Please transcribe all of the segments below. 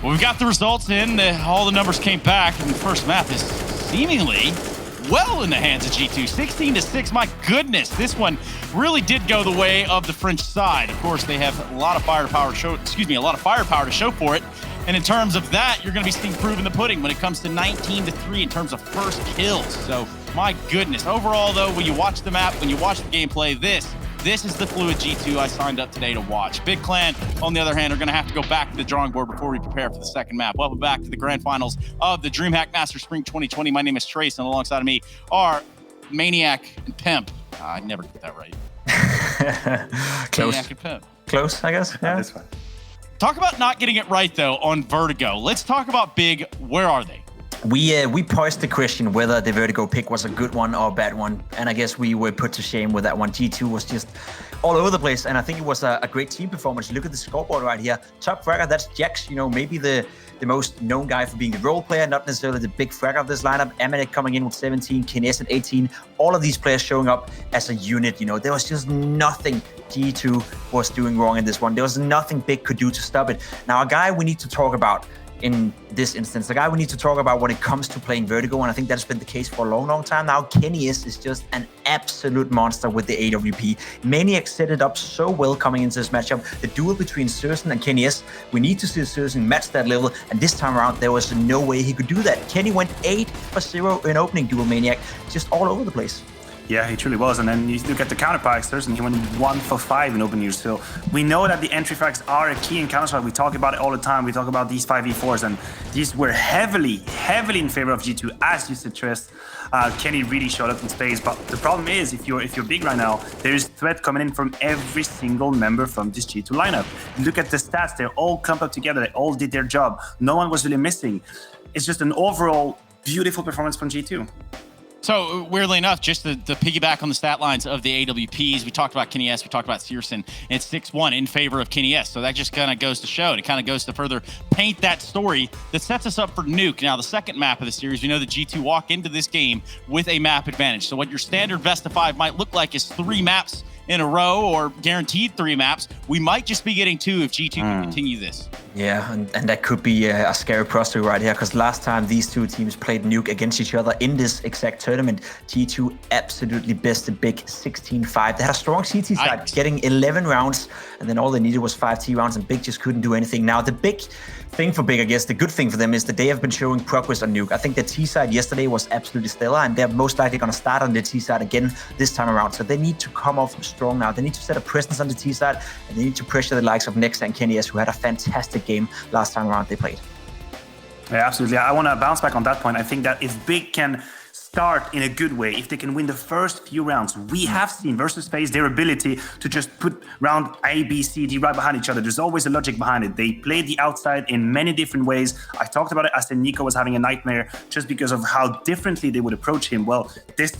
Well, we've got the results in. All the numbers came back, and the first map is seemingly well in the hands of G2. 16-6. My goodness, this one really did go the way of the French side. Of course, they have a lot of firepower to show for it. And in terms of that, you're going to be seeing proof in the pudding when it comes to 19-3 in terms of first kills. So, my goodness. Overall, though, when you watch the map, when you watch the gameplay, this is the fluid G2 I signed up today to watch. Big Clan, on the other hand, are going to have to go back to the drawing board before we prepare for the second map. Welcome back to the grand finals of the DreamHack Master Spring 2020. My name is Trace, and alongside of me are Maniac and Pimp. I never get that right. Close. Maniac and Pimp. Close, I guess. Yeah. This one. Talk about not getting it right, though, on Vertigo. Let's talk about Big. Where are they? We posed the question whether the Vertigo pick was a good one or a bad one, and I guess we were put to shame with that one. G2 was just all over the place, and I think it was a great team performance. Look at the scoreboard right here. Top fragger, that's Jax, maybe the most known guy for being the role player, not necessarily the big fragger of this lineup. Amanek coming in with 17, KNS at 18. All of these players showing up as a unit. There was just nothing G2 was doing wrong in this one. There was nothing Big could do to stop it. Now, a guy we need to talk about in this instance, the guy we need to talk about when it comes to playing Vertigo, and I think that's been the case for a long, long time now. KNS is just an absolute monster with the AWP. Maniac set it up so well coming into this matchup. The duel between Sursen and KNS, we need to see Sursen match that level, and this time around, there was no way he could do that. Kenny went 8 for 0 in opening duel. Maniac just all over the place. Yeah, he truly was. And then you look at the counterpacks, and he went 1 for 5 in open use. So we know that the entry frags are a key in Counter-Strike. We talk about it all the time. We talk about these 5v4s, and these were heavily in favor of G2, as you suggest. Kenny really showed up in space. But the problem is, if you're Big right now, there is threat coming in from every single member from this G2 lineup. Look at the stats. They're all clumped up together. They all did their job. No one was really missing. It's just an overall beautiful performance from G2. So, weirdly enough, just the piggyback on the stat lines of the AWPs, we talked about KNS, we talked about Searson, and it's 6-1 in favor of KNS. So that just kind of goes to show, and it kind of goes to further paint that story that sets us up for Nuke. Now, the second map of the series, we know that G2 walk into this game with a map advantage. So what your standard best of 5 might look like is 3 maps in a row, or guaranteed 3 maps. We might just be getting 2 if G2 can continue this. Yeah, and that could be a scary prospect right here, because last time these 2 teams played Nuke against each other in this exact tournament, G2 absolutely bested Big 16-5. They had a strong CT side, getting 11 rounds, and then all they needed was 5 T rounds, and Big just couldn't do anything. Now, the big thing for Big, I guess, the good thing for them is that they have been showing progress on Nuke. I think the T side yesterday was absolutely stellar, and they're most likely going to start on the T side again this time around. So they need to come off strong now. They need to set a presence on the T side, and they need to pressure the likes of Nexa and KNS, who had a fantastic game last time around they played. Yeah, absolutely. I want to bounce back on that point. I think that if Big can start in a good way, if they can win the first few rounds, we have seen versus FaZe their ability to just put round A, B, C, D right behind each other. There's always a logic behind it. They play the outside in many different ways. I talked about it. I said Nico was having a nightmare just because of how differently they would approach him. Well, this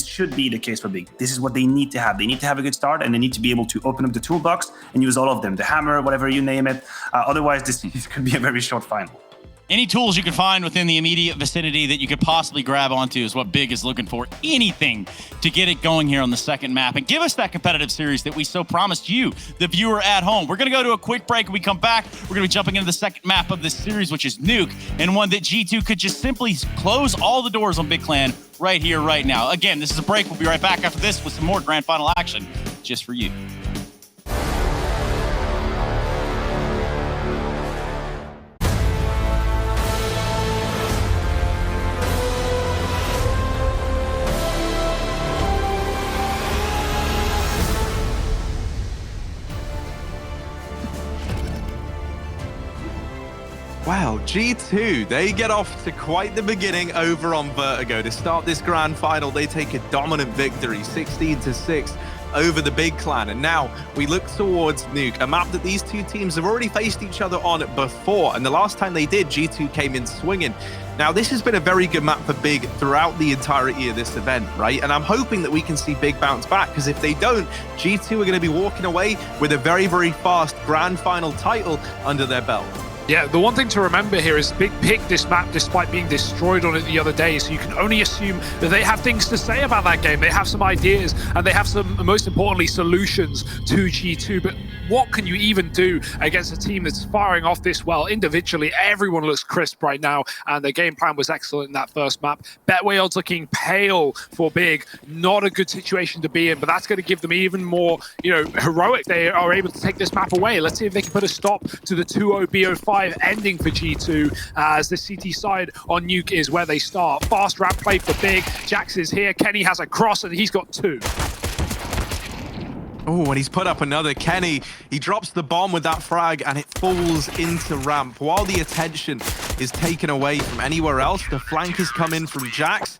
should be the case for Big. This is what they need to have. They need to have a good start, and they need to be able to open up the toolbox and use all of them. The hammer, whatever you name it. Otherwise, this could be a very short final. Any tools you can find within the immediate vicinity that you could possibly grab onto is what Big is looking for. Anything to get it going here on the second map and give us that competitive series that we so promised you, the viewer at home. We're going to go to a quick break. When we come back, we're going to be jumping into the second map of this series, which is Nuke, and one that G2 could just simply close all the doors on Big Clan right here, right now. Again, this is a break. We'll be right back after this with some more grand final action just for you. Wow, G2, they get off to quite the beginning over on Vertigo. To start this grand final, they take a dominant victory, 16-6 over the Big Clan. And now we look towards Nuke, a map that these 2 teams have already faced each other on before. And the last time they did, G2 came in swinging. Now, this has been a very good map for Big throughout the entirety of this event, right? And I'm hoping that we can see Big bounce back, because if they don't, G2 are going to be walking away with a very, very fast grand final title under their belt. Yeah, the one thing to remember here is Big picked this map despite being destroyed on it the other day, so you can only assume that they have things to say about that game. They have some ideas, and they have some, most importantly, solutions to G2. But what can you even do against a team that's firing off this well? Individually, everyone looks crisp right now, and the game plan was excellent in that first map. Betway odds looking pale for Big. Not a good situation to be in, but that's going to give them even more, heroic. They are able to take this map away. Let's see if they can put a stop to the 2-0 BO5 ending for G2, as the CT side on Nuke is where they start. Fast ramp play for Big. Jax is here. Kenny has a cross, and he's got 2. Oh, and he's put up another. Kenny, he drops the bomb with that frag, and it falls into ramp. While the attention is taken away from anywhere else, the flank has come in from Jax.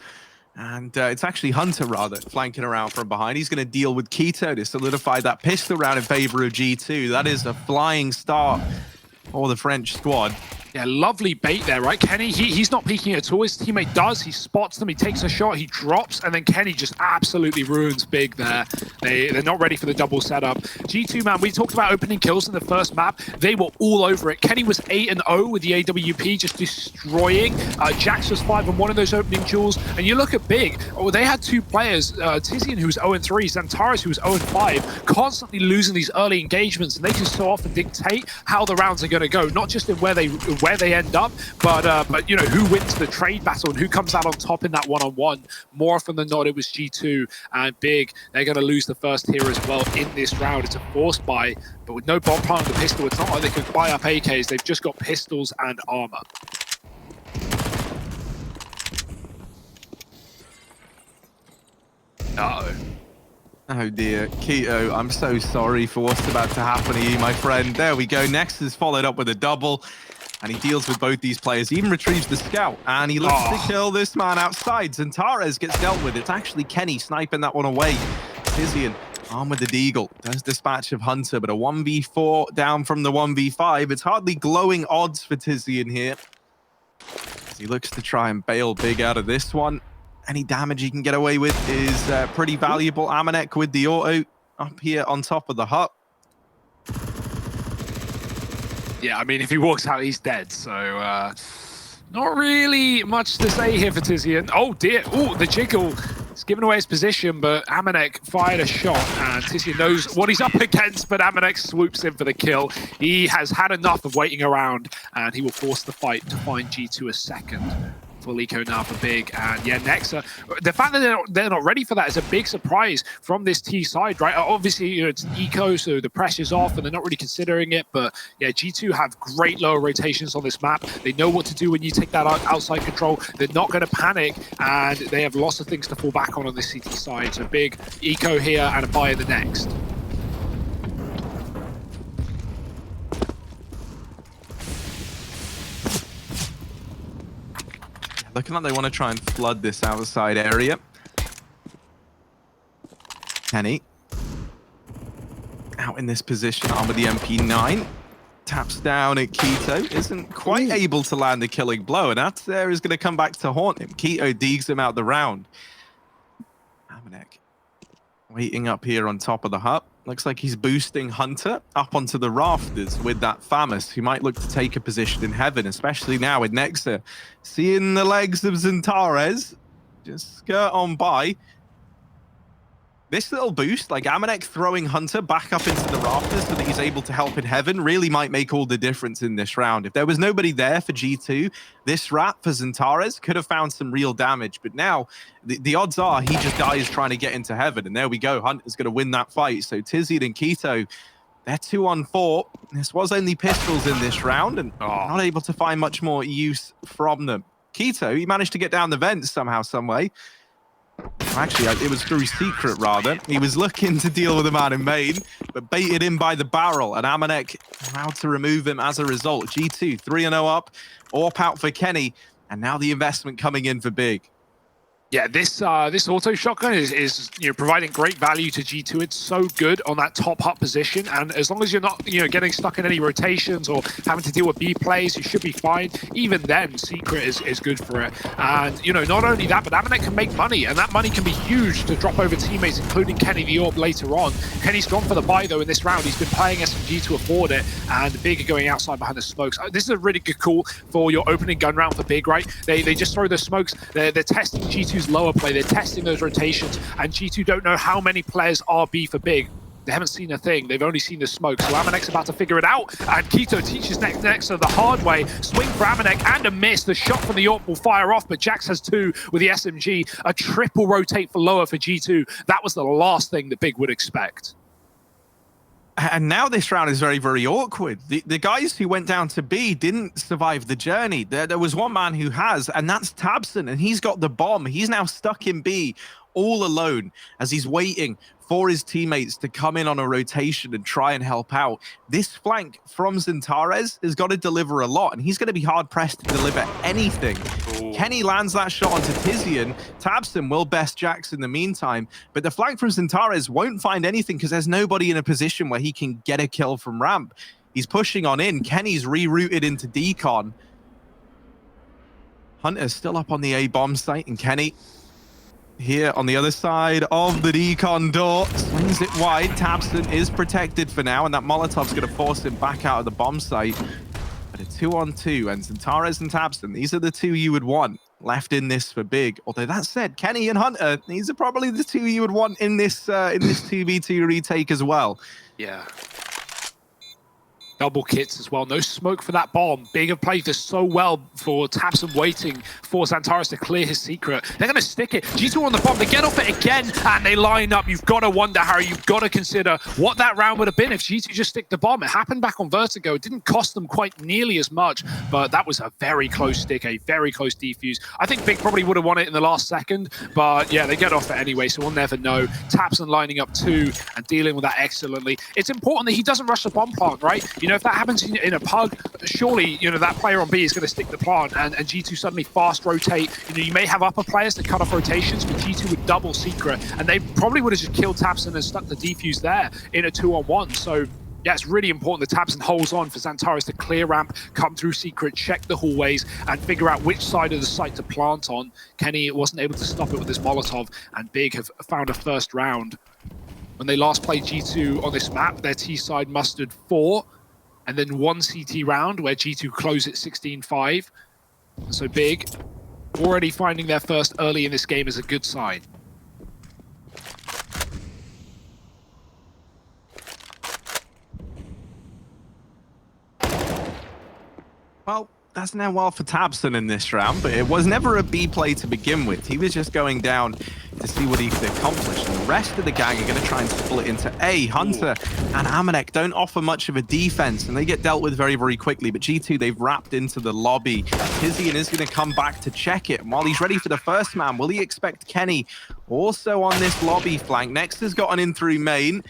And it's actually Hunter, rather, flanking around from behind. He's going to deal with Keto to solidify that pistol round in favor of G2. That is a flying start for the French squad. Yeah, lovely bait there, right? Kenny, he's not peeking at all. His teammate does. He spots them. He takes a shot. He drops. And then Kenny just absolutely ruins Big there. They're not ready for the double setup. G2, man, we talked about opening kills in the first map. They were all over it. Kenny was 8-0 with the AWP, just destroying. Jax was 5-1 in those opening duels. And you look at Big. Oh, they had 2 players, Tizian, who was 0-3, Xantares, who was 0-5, constantly losing these early engagements. And they can so often dictate how the rounds are going to go, not just in where they end up, but who wins the trade battle and who comes out on top in that one-on-one. More often than not, it was G2 and Big. They're going to lose the first here as well in this round. It's a forced buy, but with no bomb plant on the pistol, it's not like they could buy up AKs. They've just got pistols and armor. Uh-oh. Oh dear, Keto, I'm so sorry for what's about to happen to you, my friend. There we go. Next is followed up with a double. And he deals with both these players. He even retrieves the scout. And he looks to kill this man outside. Xantares gets dealt with. It's actually Kenny sniping that one away. Tizian armed with the Deagle. Does dispatch of Hunter, but a 1v4 down from the 1v5. It's hardly glowing odds for Tizian here. As he looks to try and bail Big out of this one. Any damage he can get away with is pretty valuable. Amanek with the auto up here on top of the hut. Yeah, I mean, if he walks out, he's dead. So, not really much to say here for Tizian. Oh, dear. Oh, the jiggle. He's given away his position, but Amanek fired a shot, and Tizian knows what he's up against, but Amanek swoops in for the kill. He has had enough of waiting around, and he will force the fight to find G2 a second. Full eco now for Big, and yeah, Nexa. The fact that they're not ready for that is a big surprise from this T side, right? Obviously, it's eco, so the pressure's off, and they're not really considering it. But yeah, G2 have great lower rotations on this map. They know what to do when you take that outside control. They're not going to panic, and they have lots of things to fall back on this CT side. So Big eco here and a buy in the next. Looking like they want to try and flood this outside area. Kenny. Out in this position, armed with the MP9. Taps down at Keto. Isn't quite able to land the killing blow. And that there is going to come back to haunt him. Keto deegs him out the round. Amanek waiting up here on top of the hut. Looks like he's boosting Hunter up onto the rafters with that Famus, who might look to take a position in heaven, especially now with Nexa. Seeing the legs of Xantares just skirt on by. This little boost, like Amanek throwing Hunter back up into the rafters so that he's able to help in heaven, really might make all the difference in this round. If there was nobody there for G2, this rat for Xantares could have found some real damage. But now, the odds are he just dies trying to get into heaven. And there we go, Hunter's going to win that fight. So Tizian and Keto, they're 2-on-4. This was only pistols in this round, and not able to find much more use from them. Keto, he managed to get down the vents somehow, some way. Actually, it was through secret, rather. He was looking to deal with a man in main, but baited in by the barrel, and Amanek allowed to remove him as a result. G2, 3-0 up, AWP out for Kenny, and now the investment coming in for Big. Yeah, this auto shotgun is providing great value to G2. It's so good on that top hut position, and as long as you're not getting stuck in any rotations or having to deal with B plays, you should be fine. Even then, Secret is good for it. And not only that, but Amanek can make money, and that money can be huge to drop over teammates, including Kenny the Orb later on. Kenny's gone for the buy though in this round. He's been playing SMG to afford it, and Big are going outside behind the smokes. This is a really good call for your opening gun round for Big, right? They just throw the smokes. They're testing G2's lower play. They're testing those rotations, and G2 don't know how many players are B for Big. They haven't seen a thing. They've only seen the smoke. So Amanek's about to figure it out, and Keto teaches next to the hard way. Swing for Amanek and a miss. The shot from the AWP will fire off, but Jax has 2 with the SMG. A triple rotate for lower for G2. That was the last thing that Big would expect. And now this round is very, very awkward. The guys who went down to B didn't survive the journey. There was one man who has, and that's Tabson, and he's got the bomb. He's now stuck in B all alone as he's waiting for his teammates to come in on a rotation and try and help out. This flank from Xantares has got to deliver a lot, and he's going to be hard-pressed to deliver anything. Ooh. Kenny lands that shot onto Tizian. Tabson will best Jax in the meantime, but the flank from Xantares won't find anything because there's nobody in a position where he can get a kill from ramp. He's pushing on in. Kenny's rerouted into decon. Hunter's still up on the A bomb site, and Kenny here on the other side of the decon door swings it wide. Tabson is protected for now, and that Molotov's going to force him back out of the bomb site. But a 2-on-2, and Xantares and Tabson, these are the 2 you would want left in this for Big. Although that said, Kenny and Hunter, these are probably the 2 you would want in this 2v2 retake as well. Yeah. Double kits as well. No smoke for that bomb. Big have played this so well for Tabson waiting for Xantares to clear his secret. They're going to stick it. G2 on the bomb. They get off it again, and they line up. You've got to wonder, Harry, you've got to consider what that round would have been if G2 just stick the bomb. It happened back on Vertigo. It didn't cost them quite nearly as much, but that was a very close stick, a very close defuse. I think Big probably would have won it in the last second, but yeah, they get off it anyway, so we'll never know. Tabson lining up 2 and dealing with that excellently. It's important that he doesn't rush the bomb plant, right? If that happens in a pug, surely, that player on B is going to stick the plant, and G2 suddenly fast rotate. You may have upper players to cut off rotations, but G2 would double secret, and they probably would have just killed Tabson and stuck the defuse there in a 2-on-1. So yeah, it's really important that Tabson holds on for Xantares to clear ramp, come through secret, check the hallways, and figure out which side of the site to plant on. Kenny wasn't able to stop it with his Molotov, and Big have found a first round. When they last played G2 on this map, their T side mustered 4, and then 1 CT round where G2 closed it 16-5. So Big already finding their first early in this game is a good sign. Well, that's now well for Tabson in this round, but it was never a B play to begin with. He was just going down to see what he could accomplish. And the rest of the gang are going to try and split into A. Hunter and Amanek don't offer much of a defense, and they get dealt with very, very quickly. But G2, they've wrapped into the lobby. Tizian is going to come back to check it. And while he's ready for the first man, will he expect Kenny also on this lobby flank? Next has gotten in through main,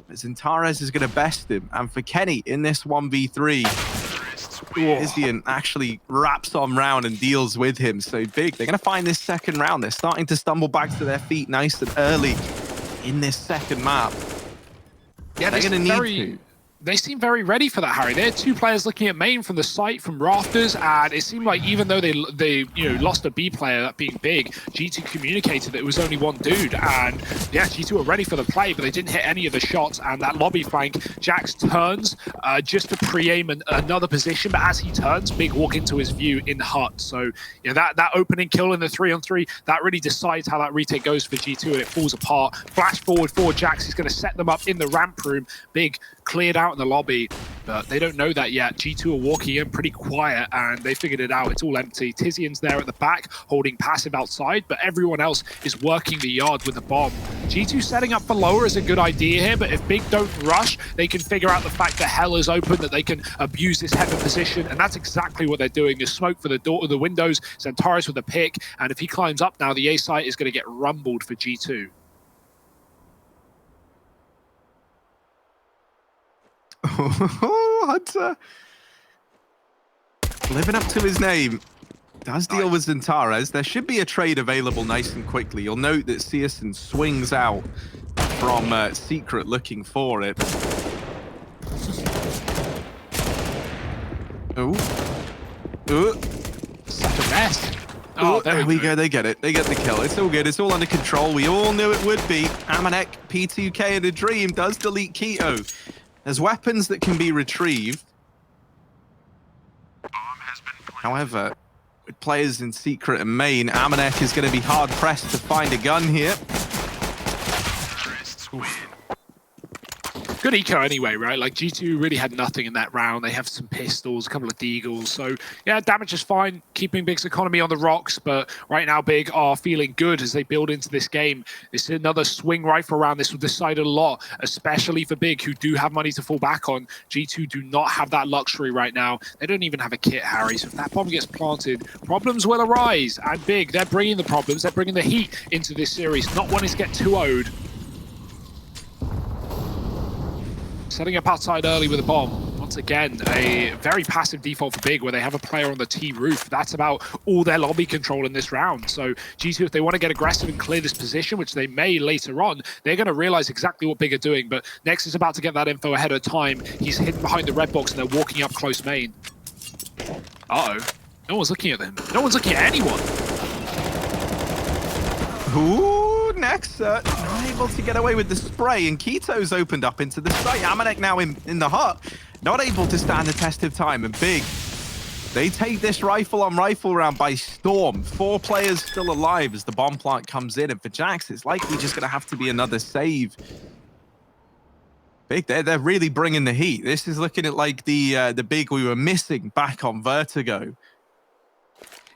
but Xantares is going to best him. And for Kenny in this 1v3, Tizian actually wraps on round and deals with him. So Big, they're going to find this second round. They're starting to stumble back to their feet nice and early in this second map. Yeah, they're going to need to. They seem very ready for that, Harry. They had 2 players looking at main from the site, from rafters, and it seemed like even though they lost a B player, that being Big, G2 communicated that it was only 1 dude, and yeah, G2 were ready for the play, but they didn't hit any of the shots, and that lobby flank, Jax turns just to pre-aim another position, but as he turns, Big walk into his view in hut. So yeah, that opening kill in the 3-on-3, that really decides how that retake goes for G2, and it falls apart. Flash forward for Jax, he's going to set them up in the ramp room. Big cleared out in the lobby, but they don't know that yet. G2 are walking in pretty quiet, and they figured it out. It's all empty. Tizian's there at the back, holding passive outside, but everyone else is working the yard with the bomb. G2 setting up for lower is a good idea here, but if Big don't rush, they can figure out the fact that hell is open, that they can abuse this heaven position, and that's exactly what they're doing. There's smoke for the door, the windows, Xantares with a pick, and if he climbs up now, the A site is going to get rumbled for G2. Oh, Hunter living up to his name. does deal with Zentares. There should be a trade available nice and quickly. You'll note that Searson swings out from Secret looking for it. Oh. Such a mess. Oh, there we go. They get it. They get the kill. It's all good. It's all under control. We all knew it would be. Amanek, P2K, and a Dream does delete Keto. There's weapons that can be retrieved. However, with players in Secret and Main, Amanek is going to be hard-pressed to find a gun here. Good eco anyway, right? Like, G2 really had nothing in that round. They have some pistols, a couple of deagles. So, yeah, damage is fine, keeping Big's economy on the rocks. But right now, Big are feeling good as they build into this game. This is another swing rifle round. This will decide a lot, especially for Big, who do have money to fall back on. G2 do not have that luxury right now. They don't even have a kit, Harry. So if that bomb gets planted, problems will arise. And Big, they're bringing the problems. They're bringing the heat into this series. Not wanting to get 2-0'd. Setting up outside early with a bomb. Once again, a very passive default for Big, where they have a player on the T roof. That's about all their lobby control in this round. So G2, if they want to get aggressive and clear this position, which they may later on, they're going to realize exactly what Big are doing. But Nex is about to get that info ahead of time. He's hidden behind the red box, and they're walking up close main. Uh-oh. No one's looking at them. No one's looking at anyone. Ooh, Nex not able to get away with the spray, and Keto's opened up into the site. Amanek now in the hut, not able to stand the test of time, and Big, they take this rifle on rifle round by storm. 4 players still alive as the bomb plant comes in, and for Jax, it's likely just going to have to be another save. Big, they're really bringing the heat. This is looking at like the Big we were missing back on Vertigo.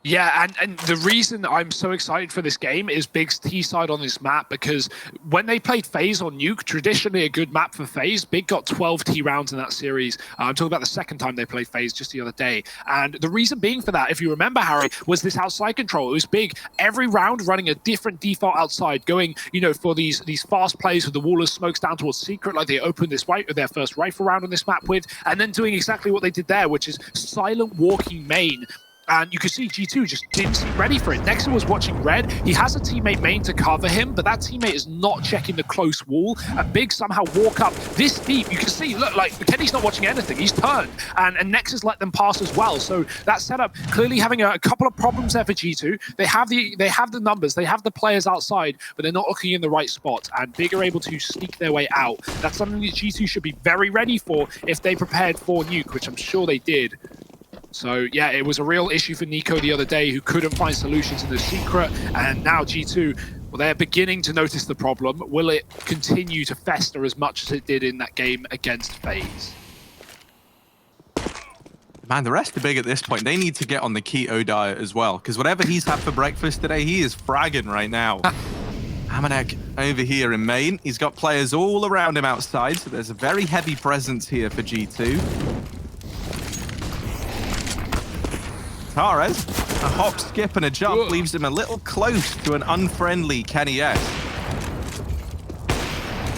Yeah, and the reason I'm so excited for this game is Big's T-side on this map, because when they played FaZe on Nuke, traditionally a good map for FaZe, Big got 12 T rounds in that series. I'm talking about the second time they played FaZe just the other day. And the reason being for that, if you remember, Harry, was this outside control. It was Big every round running a different default outside, going, you know, for these fast plays with the wall of smokes down towards Secret, like they opened their first rifle round on this map with, and then doing exactly what they did there, which is silent walking main. And you could see G2 just didn't seem ready for it. Nexon was watching red. He has a teammate main to cover him, but that teammate is not checking the close wall. And Big somehow walk up this deep. You can see, look, like Kenny's not watching anything. He's turned, and Nexus let them pass as well. So that setup clearly having a couple of problems there for G2. They have the numbers, they have the players outside, but they're not looking in the right spot. And Big are able to sneak their way out. That's something that G2 should be very ready for if they prepared for Nuke, which I'm sure they did. So, yeah, it was a real issue for Nico the other day, who couldn't find solutions in the Secret. And now G2, well, they're beginning to notice the problem. Will it continue to fester as much as it did in that game against FaZe? Man, the rest are Big at this point. They need to get on the keto diet as well, because whatever he's had for breakfast today, he is fragging right now. Amanek over here in main. He's got players all around him outside, so there's a very heavy presence here for G2. Tares, a hop, skip, and a jump leaves him a little close to an unfriendly Kenny S.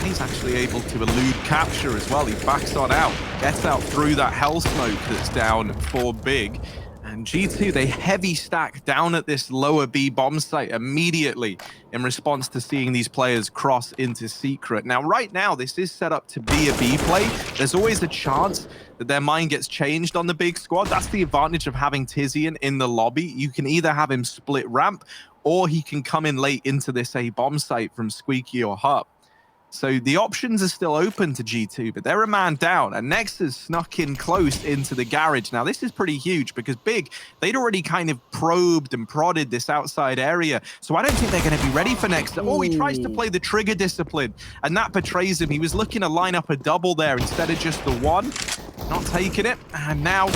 He's actually able to elude capture as well. He backs on out, gets out through that hell smoke that's down for Big. And G2, they heavy stack down at this lower B bomb site immediately in response to seeing these players cross into Secret. Now, right now, this is set up to be a B play. There's always a chance that their mind gets changed on the Big squad. That's the advantage of having Tizian in the lobby. You can either have him split ramp, or he can come in late into this A bomb site from Squeaky or Hup. So the options are still open to G2, but they're a man down, and Nexus snuck in close into the garage. Now, this is pretty huge because Big, they'd already kind of probed and prodded this outside area, so I don't think they're going to be ready for Nexus. Oh, he tries to play the trigger discipline, and that betrays him. He was looking to line up a double there instead of just the one. Not taking it, and now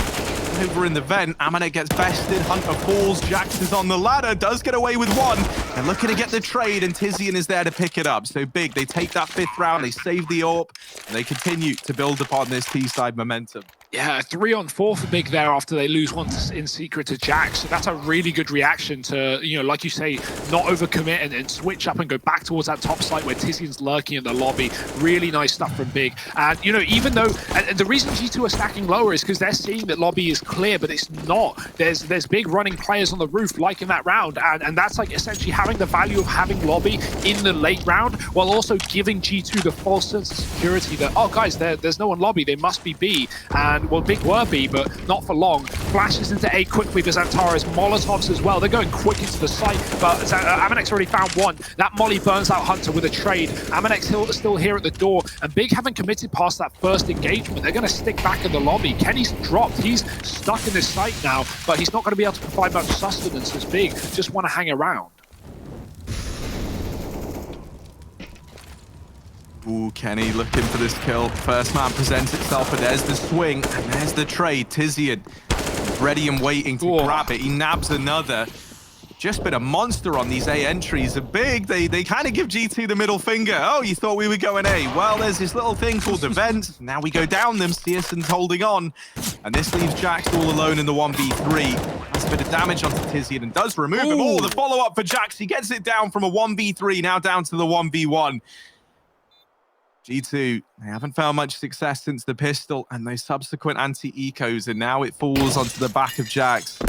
over in the vent, Amanek gets bested, Hunter falls, Jax is on the ladder, does get away with one. They're looking to get the trade, and Tizian is there to pick it up. So Big, they take that 5th round, they save the AWP, and they continue to build upon this T-side momentum. Yeah, 3-on-4 for Big there after they lose one in secret to Jax. So that's a really good reaction to, like you say, not overcommit and switch up and go back towards that top site where Tizian's lurking in the lobby. Really nice stuff from Big. And, even though, and the reason G2 are stacking lower is because they're seeing that lobby is clear, but it's not. There's big running players on the roof like in that round. And that's like essentially having the value of having lobby in the late round while also giving G2 the false sense of security that, oh guys, there's no one lobby, they must be B. And well, Big were B, but not for long. Flashes into A quickly for Xantares. Molotovs as well. They're going quick into the site, but Amanek's already found one. That molly burns out Hunter with a trade. Amanek's still here at the door, and Big haven't committed past that first engagement. They're going to stick back in the lobby. Kenny's dropped. He's stuck in this site now, but he's not going to be able to provide much sustenance as Big just want to hang around. Ooh, Kenny looking for this kill. First man presents itself, but there's the swing, and there's the trade. Tizian ready and waiting to grab it. He nabs another. Just been a monster on these A entries. A Big, they kind of give G2 the middle finger. Oh, you thought we were going A. Well, there's this little thing called the vent. Now we go down them. Searson's holding on. And this leaves Jax all alone in the 1v3. That's a bit of damage onto Tizian and does remove him. Oh, the follow-up for Jax. He gets it down from a 1v3, now down to the 1v1. G2, they haven't found much success since the pistol and those subsequent anti-ecos, and now it falls onto the back of Jax.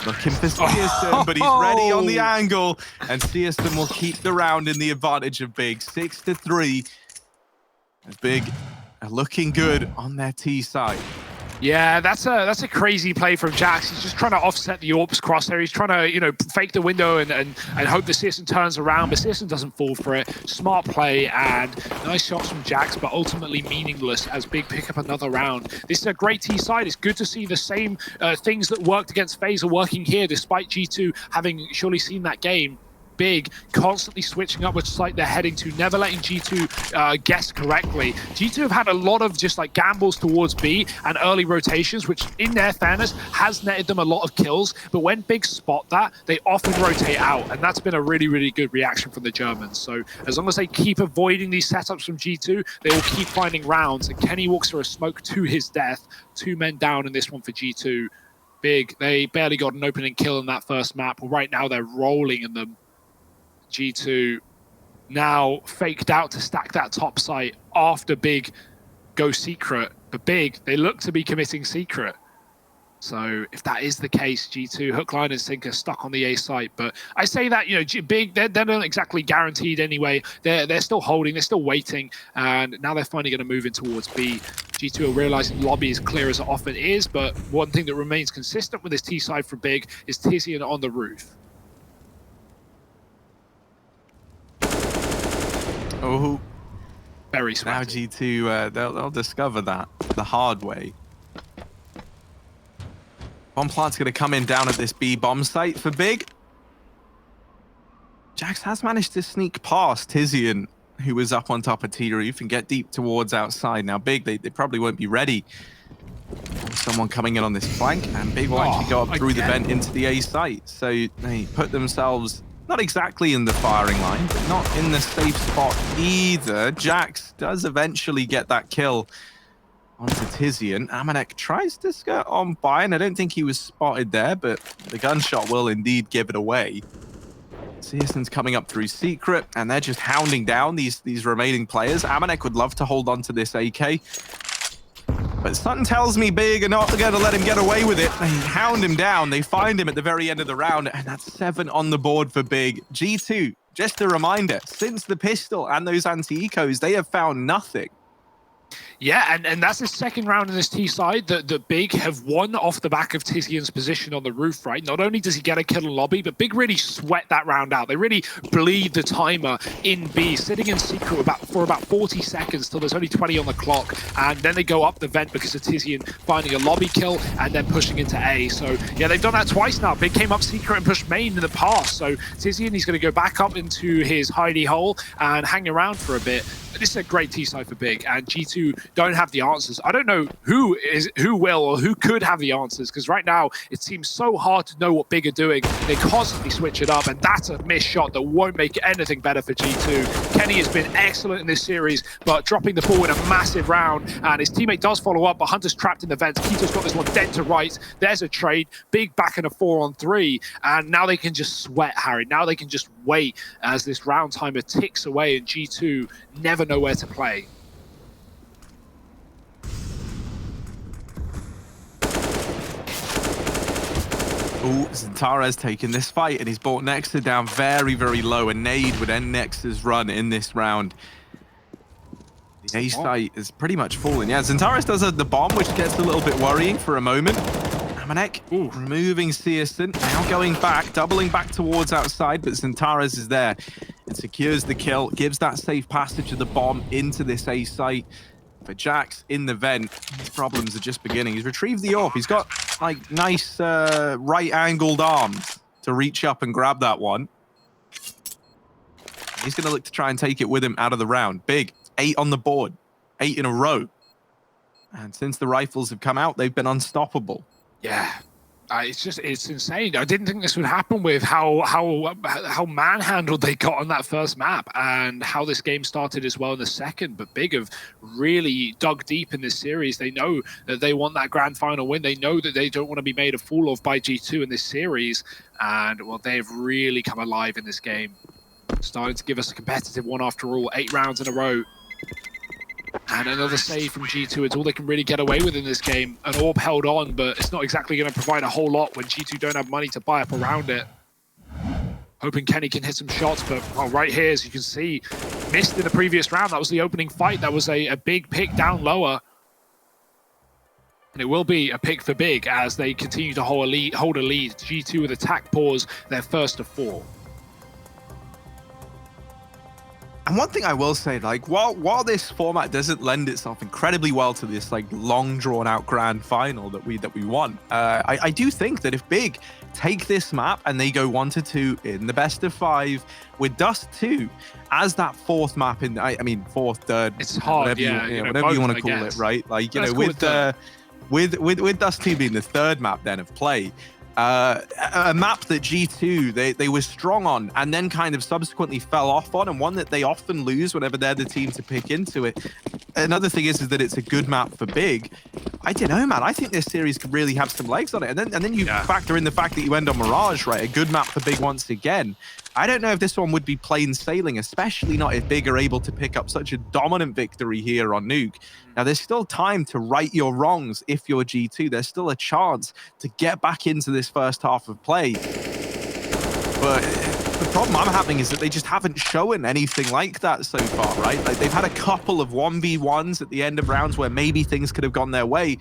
Looking for Searson, but he's ready on the angle, and Searson will keep the round in the advantage of Big. 6-3. As Big are looking good on their T side. Yeah, that's a crazy play from Jax. He's just trying to offset the AWP's crosshair. He's trying to, fake the window and hope that Searson turns around, but Searson doesn't fall for it. Smart play and nice shots from Jax, but ultimately meaningless as Big pick up another round. This is a great T side. It's good to see the same things that worked against FaZe are working here, despite G2 having surely seen that game. Big, constantly switching up which site they're heading to, never letting G2 guess correctly. G2 have had a lot of just like gambles towards B and early rotations, which in their fairness has netted them a lot of kills. But when Big spot that, they often rotate out, and that's been a really, really good reaction from the Germans. So as long as they keep avoiding these setups from G2, they will keep finding rounds. And Kenny walks through a smoke to his death. 2 men down in this one for G2. Big, they barely got an opening kill in that first map. Well, right now they're rolling in them. G2 now faked out to stack that top site after Big go secret. But Big, they look to be committing secret. So if that is the case, G2, hook, line, and sinker stuck on the A site. But I say that, Big, they're not exactly guaranteed anyway. They're still holding, they're still waiting. And now they're finally going to move in towards B. G2 are realizing lobby is clear as it often is. But one thing that remains consistent with this T side for Big is Tizian on the roof. Oh, very sweaty. Now G2, they'll discover that the hard way. Bomb plant's going to come in down at this B bomb site for Big. Jax has managed to sneak past Tizian, who was up on top of T roof, and get deep towards outside. Now Big, they probably won't be ready. Someone coming in on this flank, and Big will actually go up through the vent into the A site. So they put themselves not exactly in the firing line, but not in the safe spot either. Jax does eventually get that kill onto Tizian. Amanek tries to skirt on by, and I don't think he was spotted there, but the gunshot will indeed give it away. Searson's coming up through secret, and they're just hounding down these remaining players. Amanek would love to hold on to this AK, but something tells me Big are not going to let him get away with it. They hound him down. They find him at the very end of the round, and that's 7 on the board for Big. G2, just a reminder, since the pistol and those anti-ecos, they have found nothing. Yeah, and that's the second round in this T side that Big have won off the back of Tizian's position on the roof, right? Not only does he get a kill in lobby, but Big really sweat that round out. They really bleed the timer in B, sitting in secret for about 40 seconds till there's only 20 on the clock. And then they go up the vent because of Tizian finding a lobby kill and then pushing into A. So yeah, they've done that twice now. Big came up secret and pushed main in the past. So Tizian, he's going to go back up into his hidey hole and hang around for a bit. This is a great T side for Big, and G2 don't have the answers. I don't know who will or who could have the answers, because right now it seems so hard to know what Big are doing. They constantly switch it up, and that's a missed shot that won't make anything better for G2. Kenny has been excellent in this series, but dropping the ball in a massive round, and his teammate does follow up, but Hunter's trapped in the vents. Kito's got this one dead to rights. There's a trade. Big back in a 4-on-3, and now they can just sweat, Harry. Now they can just wait as this round timer ticks away, and G2 never know where to play. Oh, Xantares taking this fight, and he's brought Nexa down very, very low. A nade would end Nexa's run in this round. The A site is pretty much fallen. Yeah, Xantares does have the bomb, which gets a little bit worrying for a moment. Amanek removing Searson, now going back, doubling back towards outside, but Xantares is there and secures the kill, gives that safe passage of the bomb into this A site. For Jax in the vent, his problems are just beginning. He's retrieved the AWP. He's got like nice right-angled arms to reach up and grab that one. He's going to look to try and take it with him out of the round. Big, 8 on the board, 8 in a row. And since the rifles have come out, they've been unstoppable. Yeah. It's insane. I didn't think this would happen with how manhandled they got on that first map, and how this game started as well in the second. But Big have really dug deep in this series. They know that they want that grand final win. They know that they don't want to be made a fool of by G2 in this series. And well, they've really come alive in this game. Starting to give us a competitive one after all. 8 rounds in a row. And another save from G2. It's all they can really get away with in this game. An AWP held on, but it's not exactly going to provide a whole lot when G2 don't have money to buy up around it. Hoping Kenny can hit some shots, but well, right here, as you can see, missed in the previous round. That was the opening fight. That was a big pick down lower. And it will be a pick for Big as they continue to hold a lead. G2 with attack pause, their first of 4. And one thing I will say, like, while this format doesn't lend itself incredibly well to this like long drawn out grand final that we want, I do think that if Big take this map and they go 1-2 in the best of 5 with Dust 2 as that 4th map in, I mean 4th, 3rd, it's hard, whatever you want to call it, right? Like, you know, with Dust 2 being the 3rd map then of play. A map that G2 they were strong on and then kind of subsequently fell off on, and one that they often lose whenever they're the team to pick into it. Another thing is that it's a good map for Big. I don't know, man. I think this series could really have some legs on it. And then you factor in the fact that you end on Mirage, right? A good map for Big once again. I don't know if this one would be plain sailing, especially not if Big are able to pick up such a dominant victory here on Nuke. Now, there's still time to right your wrongs if you're G2. There's still a chance to get back into this first half of play. But the problem I'm having is that they just haven't shown anything like that so far, right? Like, they've had a couple of 1v1s at the end of rounds where maybe things could have gone their way,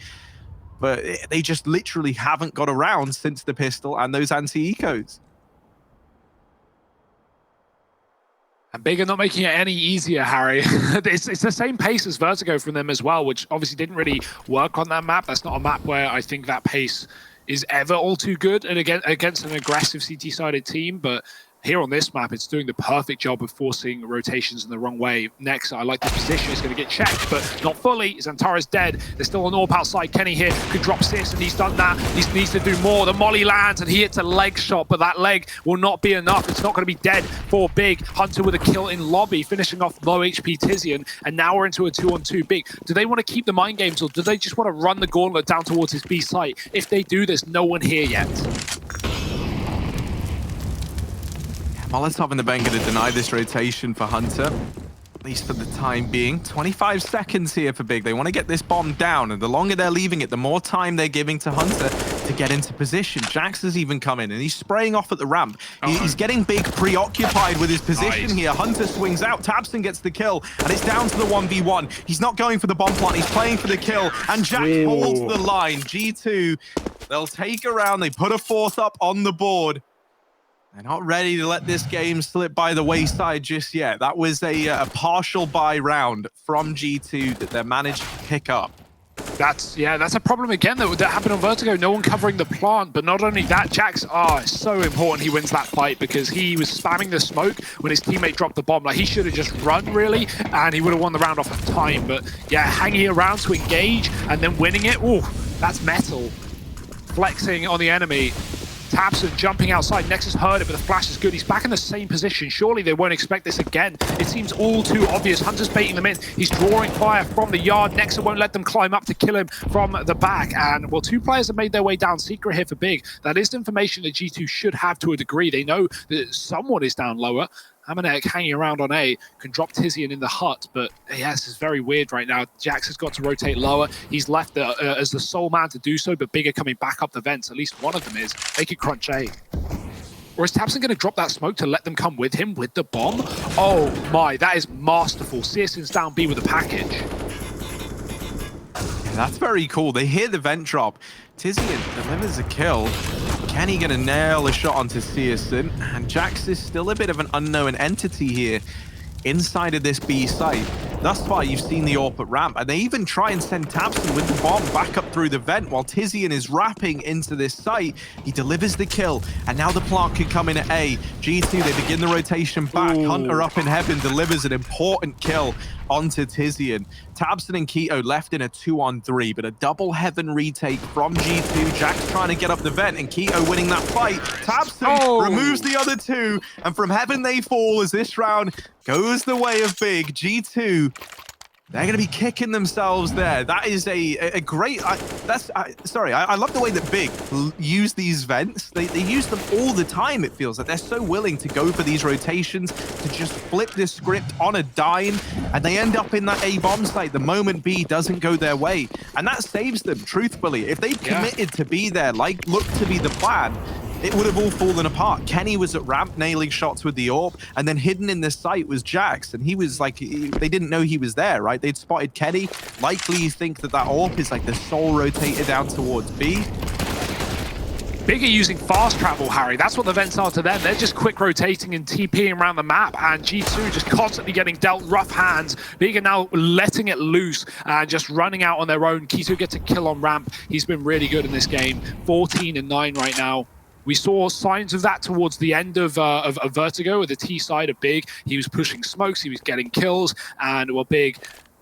but they just literally haven't got around since the pistol and those anti-ecos. And Big are not making it any easier, Harry. It's the same pace as Vertigo from them as well, which obviously didn't really work on that map. That's not a map where I think that pace is ever all too good and against an aggressive CT-sided team, but here on this map, it's doing the perfect job of forcing rotations in the wrong way. Next, I like the position. He's going to get checked, but not fully. Xantares dead. There's still an AWP outside. Kenny here could drop 6, and he's done that. He needs to do more. The molly lands, and he hits a leg shot, but that leg will not be enough. It's not going to be dead for Big. Hunter with a kill in lobby, finishing off low HP Tizian, and now we're into a 2-on-2. Big, do they want to keep the mind games, or do they just want to run the gauntlet down towards his B site? If they do, there's no one here yet. Molotov and the Ben going to deny this rotation for Hunter, at least for the time being. 25 seconds here for Big. They want to get this bomb down, and the longer they're leaving it, the more time they're giving to Hunter to get into position. Jax has even come in, and he's spraying off at the ramp. He's getting Big preoccupied with his position here. Hunter swings out, tabseN gets the kill, and it's down to the 1v1. He's not going for the bomb plant, he's playing for the kill, and Jax holds the line. G2, they'll take a round. They put a 4th up on the board. They're not ready to let this game slip by the wayside just yet. That was a partial buy round from G2 that they managed to pick up. That's a problem again that happened on Vertigo. No one covering the plant, but not only that, Jax, it's so important he wins that fight because he was spamming the smoke when his teammate dropped the bomb. Like, he should have just run, really, and he would have won the round off of time. But yeah, hanging around to engage and then winning it, ooh, that's metal. Flexing on the enemy. tabseN jumping outside. Nexus heard it, but the flash is good. He's back in the same position. Surely they won't expect this again. It seems all too obvious. Hunter's baiting them in. He's drawing fire from the yard. Nexus won't let them climb up to kill him from the back. And, well, two players have made their way down. Secret here for Big. That is information that G2 should have to a degree. They know that someone is down lower. Amanek hanging around on A, can drop Tizian in the hut, but yeah, this is very weird right now. Jax has got to rotate lower. He's left as the sole man to do so, but Big are coming back up the vents. At least one of them is. They could crunch A. Or is tabseN going to drop that smoke to let them come with him with the bomb? Oh my, that is masterful. searchN's down B with a package. Yeah, that's very cool. They hear the vent drop. Tizian delivers a kill. Kenny gonna nail a shot onto searchN, and Jax is still a bit of an unknown entity here inside of this B site. Thus far, you've seen the AWP at ramp, and they even try and send tabseN with the bomb back up through the vent while Tizian is wrapping into this site. He delivers the kill, and now the plant can come in at A. G2, they begin the rotation back. Ooh. Hunter up in heaven delivers an important kill onto Tizian. tabseN and Keto left in a 2-on-3, but a double heaven retake from G2. Jax trying to get up the vent, and Keto winning that fight. tabseN removes the other two, and from heaven they fall as this round goes the way of Big. G2, they're going to be kicking themselves there. That is a great... I love the way that Big use these vents. They use them all the time, it feels like. They're so willing to go for these rotations, to just flip this script on a dime, and they end up in that A bomb site the moment B doesn't go their way. And that saves them, truthfully. If they committed to be there, like looked to be the plan, it would have all fallen apart. Kenny was at ramp nailing shots with the AWP, and then hidden in this site was Jax, and he was like, they didn't know he was there, right? They'd spotted Kenny. Likely you think that AWP is like the sole rotator down towards B. Big are using fast travel, Harry. That's what the vents are to them. They're just quick rotating and TPing around the map, and G2 just constantly getting dealt rough hands. Big are now letting it loose and just running out on their own. Keto gets a kill on ramp. He's been really good in this game. 14-9 right now. We saw signs of that towards the end of Vertigo with the T side of Big. He was pushing smokes, he was getting kills, and well, Big,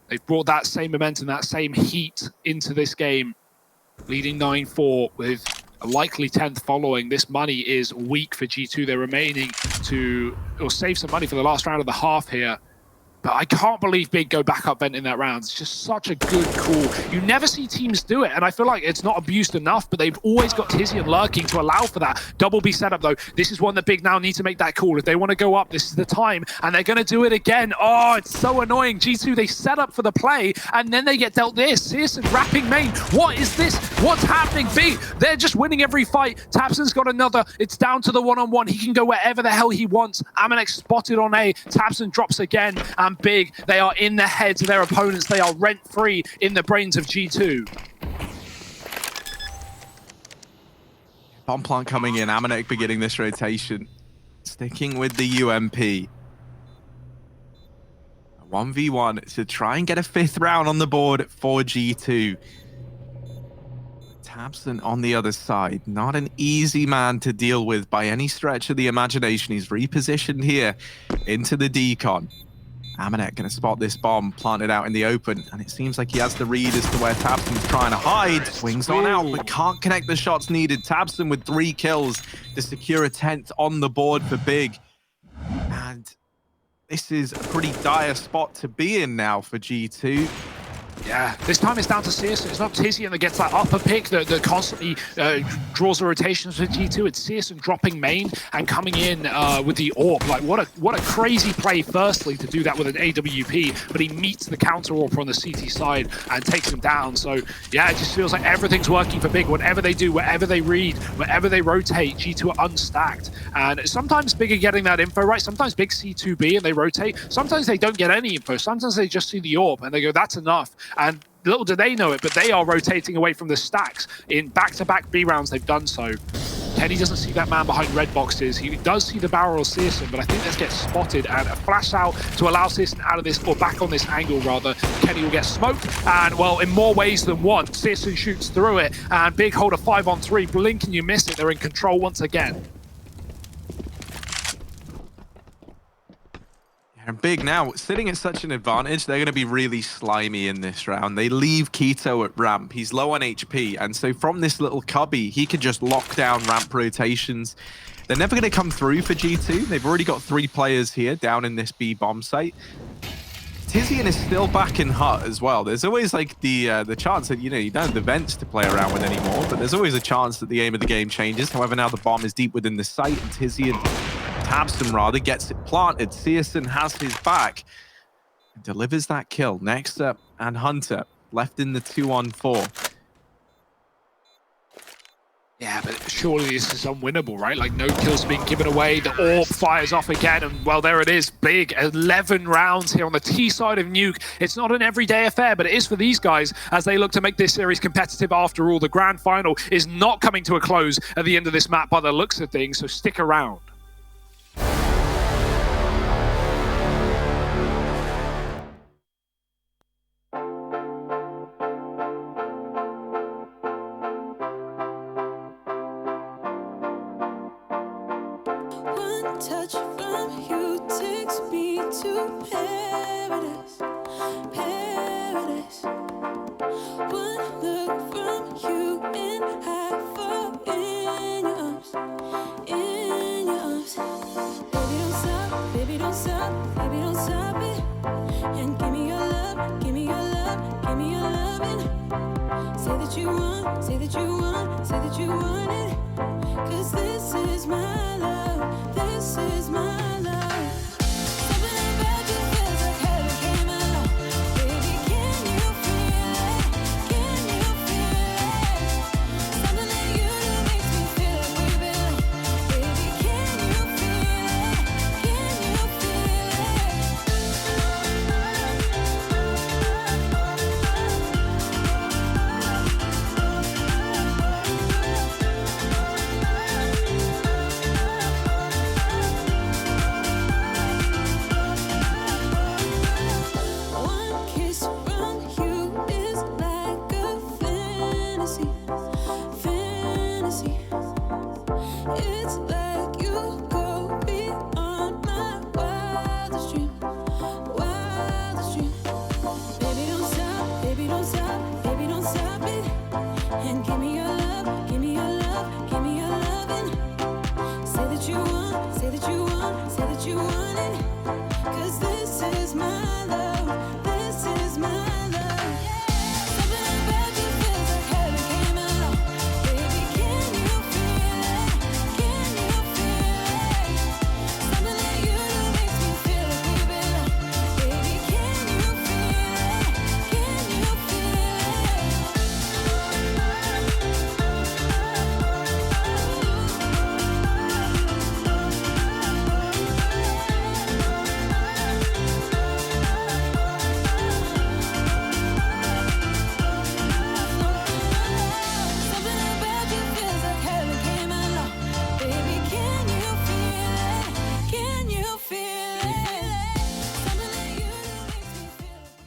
they've brought that same momentum, that same heat into this game, leading 9-4 with a likely 10th following. This money is weak for G2. They're remaining to save some money for the last round of the half here. But I can't believe Big go back up vent in that round. It's just such a good call. You never see teams do it, and I feel like it's not abused enough, but they've always got Tizian lurking to allow for that. Double B setup, though. This is one that Big now need to make that call. If they want to go up, this is the time, and they're going to do it again. Oh, it's so annoying. G2, they set up for the play, and then they get dealt this. searchN wrapping main. What is this? What's happening? Big, they're just winning every fight. tabseN's got another. It's down to the one-on-one. He can go wherever the hell he wants. Amanek spotted on A. tabseN drops again. And Big, they are in the heads of their opponents. They are rent-free in the brains of G2. Bomb plant coming in. Amanek beginning this rotation. Sticking with the UMP. A 1v1 to try and get a 5th round on the board for G2. tabseN on the other side. Not an easy man to deal with by any stretch of the imagination. He's repositioned here into the decon. Amanek going to spot this bomb planted out in the open, and it seems like he has the read as to where tabseN's trying to hide. Swings on out, but can't connect the shots needed. tabseN with 3 kills to secure a 10th on the board for Big. And this is a pretty dire spot to be in now for G2. Yeah, this time it's down to searchN. It's not Tizian that gets that upper pick that constantly draws the rotations with G2. It's searchN dropping main and coming in with the AWP. Like, what a crazy play, firstly, to do that with an AWP, but he meets the counter AWP on the CT side and takes him down. So, yeah, it just feels like everything's working for Big. Whatever they do, wherever they read, wherever they rotate, G2 are unstacked. And sometimes Big are getting that info, right? Sometimes Big see 2B and they rotate. Sometimes they don't get any info. Sometimes they just see the AWP and they go, that's enough. And little do they know it, but they are rotating away from the stacks. In back-to-back B rounds, they've done so. Kenny doesn't see that man behind red boxes. He does see the barrel of Searson, but I think this gets spotted, and a flash out to allow Searson out of this, or back on this angle rather. Kenny will get smoked, and well, in more ways than one, Searson shoots through it, and Big hold a 5-on-3. Blink and you miss it. They're in control once again. And Big now, sitting at such an advantage, they're going to be really slimy in this round. They leave Keto at ramp. He's low on HP, and so from this little cubby, he can just lock down ramp rotations. They're never going to come through for G2. They've already got 3 players here down in this B bomb site. Tizian is still back in hut as well. There's always like the chance that, you know, you don't have the vents to play around with anymore, but there's always a chance that the aim of the game changes. However, now the bomb is deep within the site, and Tizian, Tabson rather, gets it planted. Searson has his back and delivers that kill. Next up, and Hunter left in the 2-on-4. Yeah, but surely this is unwinnable, right? Like, no kills being given away. The AWP fires off again, and well, there it is. Big 11 rounds here on the T side of Nuke. It's not an everyday affair, but it is for these guys as they look to make this series competitive after all. The grand final is not coming to a close at the end of this map by the looks of things, so stick around. Touch from you takes me to paradise, paradise. One look from you and I fall in your arms, in your arms. Baby don't stop, baby don't stop it. And give me your love, give me your love, give me your loving. Say that you want, say that you want, say that you want it. 'Cause this is my love, this is my love. Something about you feels like heaven came along. Baby, can you feel it? Can you feel it? Something that you do makes me feel like we belong. Baby, can you feel it? Can you feel One kiss from you is like a fantasy, fantasy. It's like you go beyond my wildest dream, wildest dream. Baby don't stop, baby don't stop, baby don't stop it. And give me your love, give me your love, give me your loving. Say that you want, say that you want, say that you want it. 'Cause this is my love, this is my love. Something about you feels like heaven came along. Baby, can you feel it? Can you feel it? Something that you do makes me feel like we belong. Baby, can you feel it? Can you Something about you feels like heaven came along. Baby, can you feel it? Can you feel it? Something that you do makes me feel like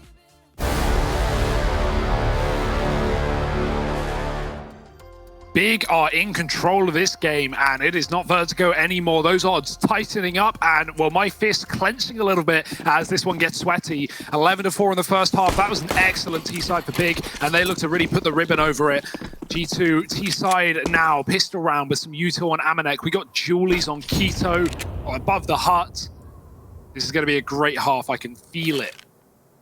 we belong. Big are in control of this game, and it is not Vertigo anymore. Those odds tightening up, and well, my fist clenching a little bit as this one gets sweaty. 11-4 in the first half. That was an excellent T-side for Big, and they look to really put the ribbon over it. G2 T-side now, pistol round with some Util on Amanek. We got Julies on Keto above the hut. This is going to be a great half. I can feel it.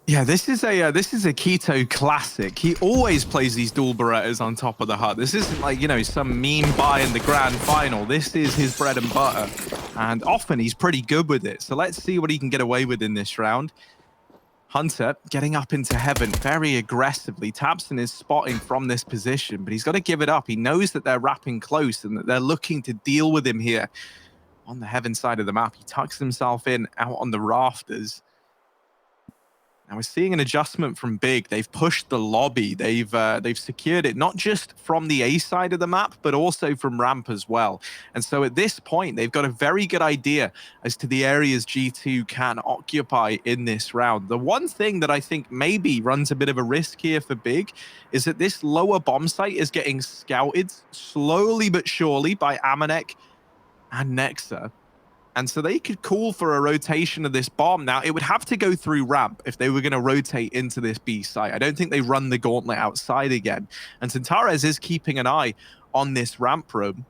Yeah, this is a Keto classic. He always plays these dual Berettas on top of the hut. This isn't like, you know, some meme buy in the grand final. This is his bread and butter, and often he's pretty good with it. So let's see what he can get away with in this round. Hunter getting up into heaven very aggressively. Tabson is spotting from this position, but he's got to give it up. He knows that they're wrapping close and that they're looking to deal with him here on the heaven side of the map. He tucks himself in out on the rafters. Now we're seeing an adjustment from Big. They've pushed the lobby. They've secured it, not just from the A side of the map, but also from ramp as well. And so at this point, they've got a very good idea as to the areas G2 can occupy in this round. The one thing that I think maybe runs a bit of a risk here for Big is that this lower bomb site is getting scouted slowly but surely by Amanek and Nexa. And so they could call for a rotation of this bomb. Now, it would have to go through ramp if they were going to rotate into this B site. I don't think they run the gauntlet outside again. And Centaurez is keeping an eye on this ramp room.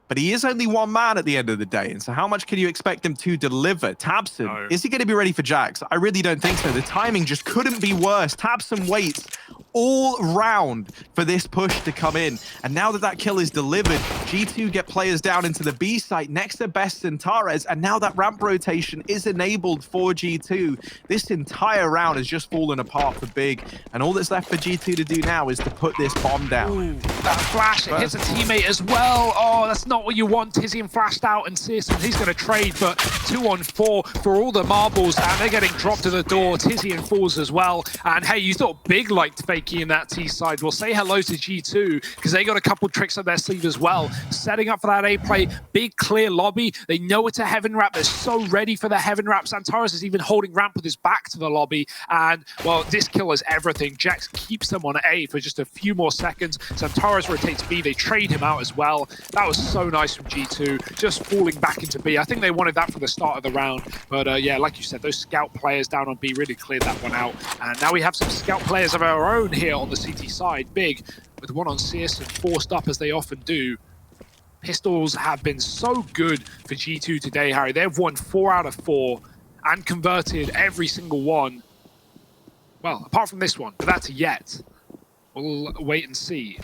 But he is only one man at the end of the day. And so how much can you expect him to deliver? Tabson, is he going to be ready for Jax? I really don't think so. The timing just couldn't be worse. Tabson waits all round for this push to come in. And now that that kill is delivered, G2 get players down into the B site next to best Centaurez. And now that ramp rotation is enabled for G2. This entire round has just fallen apart for Big. And all that's left for G2 to do now is to put this bomb down. Ooh, that flash, it hits a teammate as well. Oh, that's not what you want. Tizian flashed out and Searson, he's going to trade, but 2-on-4 for all the marbles, and they're getting dropped to the door. Tizian falls as well. And hey, you thought Big liked Fakey in that T side. Well, say hello to G2, because they got a couple tricks up their sleeve as well. Setting up for that A play, big clear lobby. They know it's a heaven wrap. They're so ready for the heaven wrap. Centaurez is even holding ramp with his back to the lobby. And well, this kill is everything. Jax keeps them on A for just a few more seconds. Centaurez rotates B. They trade him out as well. That was so nice from G2, just falling back into B. I think they wanted that from the start of the round. But yeah, like you said, those scout players down on B really cleared that one out. And now we have some scout players of our own here on the CT side. Big, with one on Searson, forced up as they often do. Pistols have been so good for G2 today, Harry. They've won 4 out of 4 and converted every single one. Well, apart from this one, but that's yet. We'll wait and see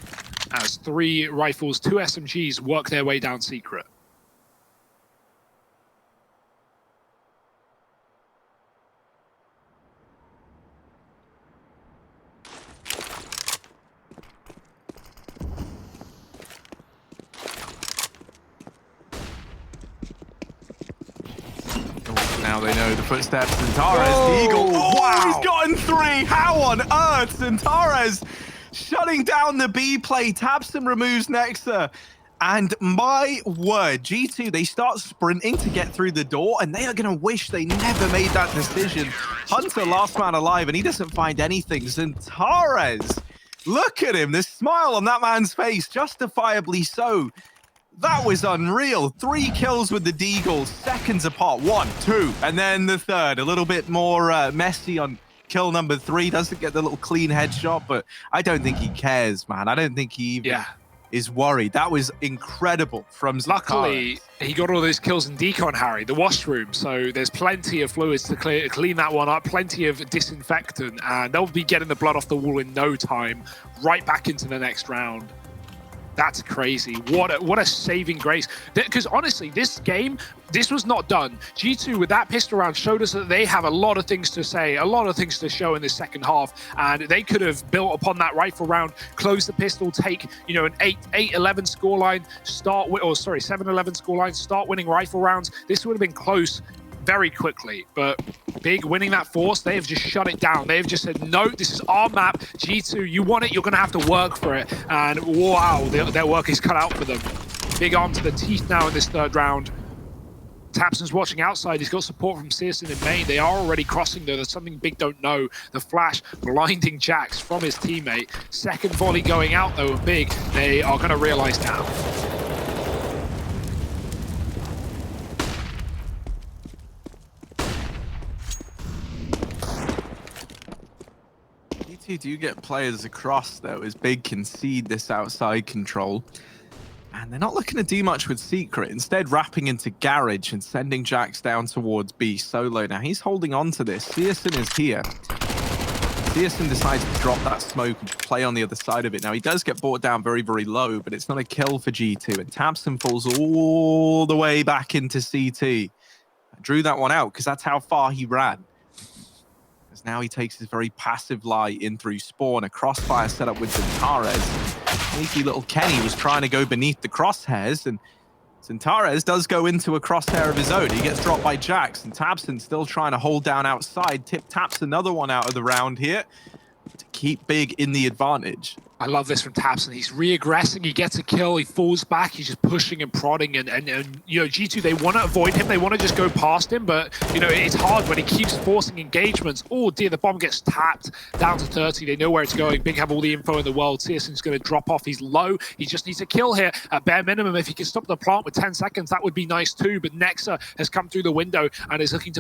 as 3 rifles, 2 SMGs work their way down secret. Now they know the footsteps. Centaurez, the Eagle. Oh, wow. He's gotten 3. How on earth? Centaurez shutting down the B play. Tabson removes Nexa. And my word, G2, they start sprinting to get through the door, and they are going to wish they never made that decision. Hunter, last man alive, and he doesn't find anything. Centaurez, look at him. The smile on that man's face, justifiably so. That was unreal. 3 kills with the Deagle, seconds apart. 1, 2, and then the third. A little bit more messy on kill number 3. Doesn't get the little clean headshot, but I don't think he cares, man. I don't think he even is worried. That was incredible from Centaurez. Luckily, he got all those kills in Decon, Harry, the washroom. So there's plenty of fluids to clean that one up, plenty of disinfectant, and they'll be getting the blood off the wall in no time, right back into the next round. That's crazy. What a saving grace. Because honestly, this game, this was not done. G2 with that pistol round showed us that they have a lot of things to say, a lot of things to show in this second half. And they could have built upon that rifle round, close the pistol, take, you know, an 8-11 scoreline, 7-11 scoreline, start winning rifle rounds. This would have been close very quickly, but Big winning that force, they have just shut it down. They've just said, no, this is our map. G2, you want it, you're going to have to work for it. And wow, their work is cut out for them. Big arm to the teeth now in this third round. Tabson's watching outside. He's got support from Searson and Main. They are already crossing, though. There's something Big don't know. The flash blinding Jax from his teammate. Second volley going out, though, of Big. They are going to realize now. Do you get players across, though, as Big concede this outside control? And they're not looking to do much with Secret, instead wrapping into Garage and sending Jax down towards B solo. Now, he's holding on to this. Searson is here. Searson decides to drop that smoke and play on the other side of it. Now, he does get brought down very, very low, but it's not a kill for G2. And Tabson falls all the way back into CT. I drew that one out because that's how far he ran. As now he takes his very passive lie in through spawn, a crossfire set up with Centaurez. Sneaky little Kenny was trying to go beneath the crosshairs, and Centares does go into a crosshair of his own. He gets dropped by Jax, and Tabson still trying to hold down outside. Tip taps another one out of the round here to keep Big in the advantage. I love this from Tabson. He's re-aggressing, he gets a kill, he falls back, he's just pushing and prodding, and you know, G2, they want to avoid him, they want to just go past him, but, you know, it's hard when he keeps forcing engagements. Oh dear, the bomb gets tapped down to 30, they know where it's going, Big have all the info in the world, Searson's going to drop off, he's low, he just needs a kill here, at bare minimum. If he can stop the plant with 10 seconds, that would be nice too, but Nexa has come through the window and is looking to